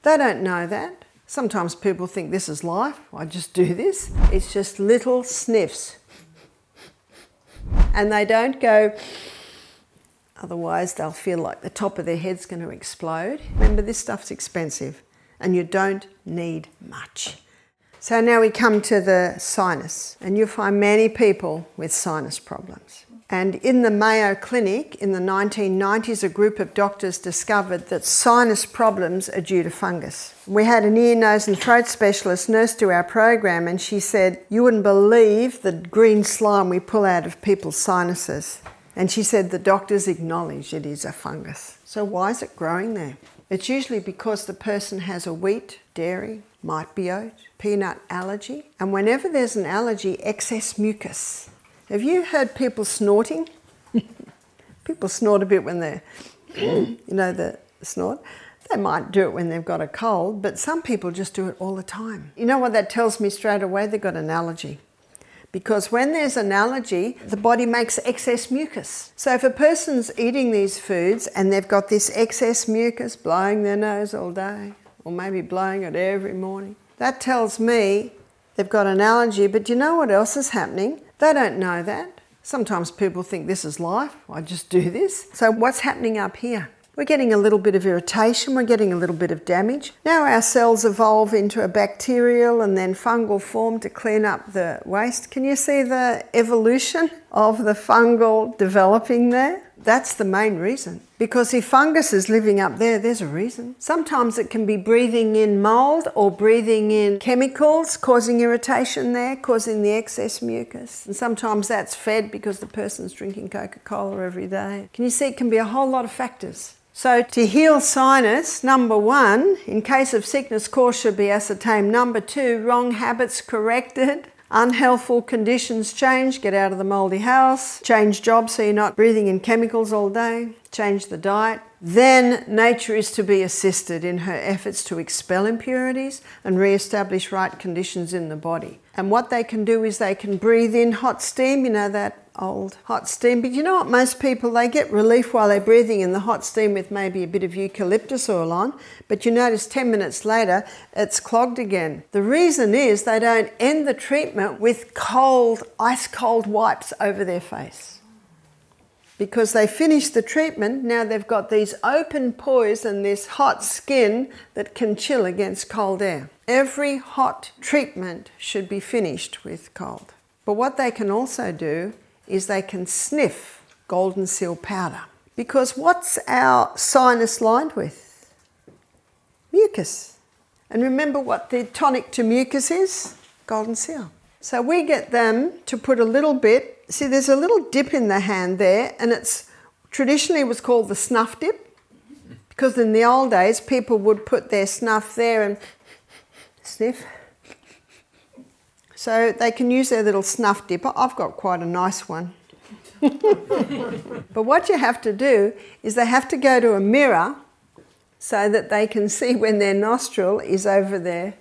They don't know that. Sometimes people think this is life, I just do this. It's just little sniffs. And they don't go, otherwise they'll feel like the top of their head's going to explode. Remember, this stuff's expensive and you don't need much. So now we come to the sinus, and you'll find many people with sinus problems. And in the Mayo Clinic in the 1990s, a group of doctors discovered that sinus problems are due to fungus. We had an ear, nose and throat specialist nurse to our program, and she said, you wouldn't believe the green slime we pull out of people's sinuses. And she said the doctors acknowledge it is a fungus. So why is it growing there? It's usually because the person has a wheat, dairy, might be oat, peanut allergy. And whenever there's an allergy, excess mucus. Have you heard people snorting? People snort a bit when they're, the snort. They might do it when they've got a cold, but some people just do it all the time. You know what that tells me straight away? They've got an allergy. Because when there's an allergy, the body makes excess mucus. So if a person's eating these foods and they've got this excess mucus, blowing their nose all day, or maybe blowing it every morning, that tells me they've got an allergy. But do you know what else is happening? They don't know that. Sometimes people think this is life, I just do this. So what's happening up here? We're getting a little bit of irritation, we're getting a little bit of damage. Now our cells evolve into a bacterial and then fungal form to clean up the waste. Can you see the evolution of the fungal developing there? That's the main reason. Because if fungus is living up there, there's a reason. Sometimes it can be breathing in mold or breathing in chemicals, causing irritation there, causing the excess mucus. And sometimes that's fed because the person's drinking Coca-Cola every day. Can you see it can be a whole lot of factors? So to heal sinus, number one, in case of sickness, cause should be ascertained. Number two, wrong habits corrected. Unhealthful conditions change, get out of the mouldy house, change jobs so you're not breathing in chemicals all day, change the diet. Then nature is to be assisted in her efforts to expel impurities and re-establish right conditions in the body. And what they can do is they can breathe in hot steam, you know, that old hot steam. But you know what, most people, they get relief while they're breathing in the hot steam with maybe a bit of eucalyptus oil on, but you notice 10 minutes later it's clogged again. The reason is they don't end the treatment with cold, ice cold wipes over their face. Because they finish the treatment, now they've got these open pores and this hot skin that can chill against cold air. Every hot treatment should be finished with cold. But what they can also do is they can sniff Goldenseal powder. Because what's our sinus lined with? Mucus. And remember what the tonic to mucus is? Goldenseal. So we get them to put a little bit, see there's a little dip in the hand there, and it's traditionally was called the snuff dip, because in the old days people would put their snuff there and sniff. So they can use their little snuff dipper. I've got quite a nice one. But what you have to do is they have to go to a mirror so that they can see when their nostril is over their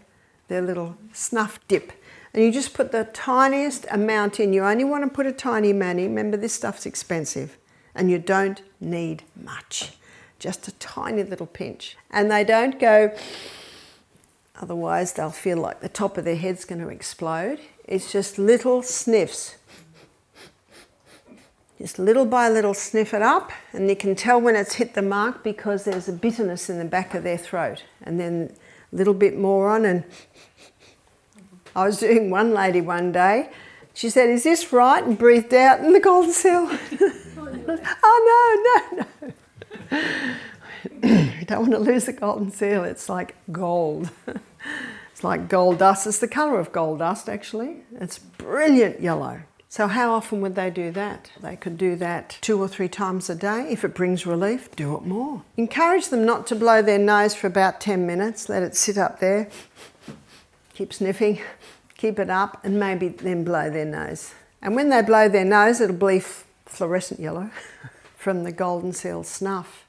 little snuff dip. And you just put the tiniest amount in. You only want to put a tiny amount in. Remember, this stuff's expensive and you don't need much. Just a tiny little pinch. And they don't go, otherwise they'll feel like the top of their head's going to explode. It's just little sniffs. Just little by little sniff it up, and you can tell when it's hit the mark because there's a bitterness in the back of their throat. And then a little bit more on, and I was doing one lady one day. She said, "Is this right?" and breathed out, and the Goldenseal. Oh no. You don't want to lose the Goldenseal. It's like gold. It's like gold dust. It's the colour of gold dust, actually. It's brilliant yellow. So how often would they do that? They could do that 2 or 3 times a day. If it brings relief, do it more. Encourage them not to blow their nose for about 10 minutes. Let it sit up there. Keep sniffing, keep it up, and maybe then blow their nose. And when they blow their nose, it'll be fluorescent yellow from the Goldenseal snuff.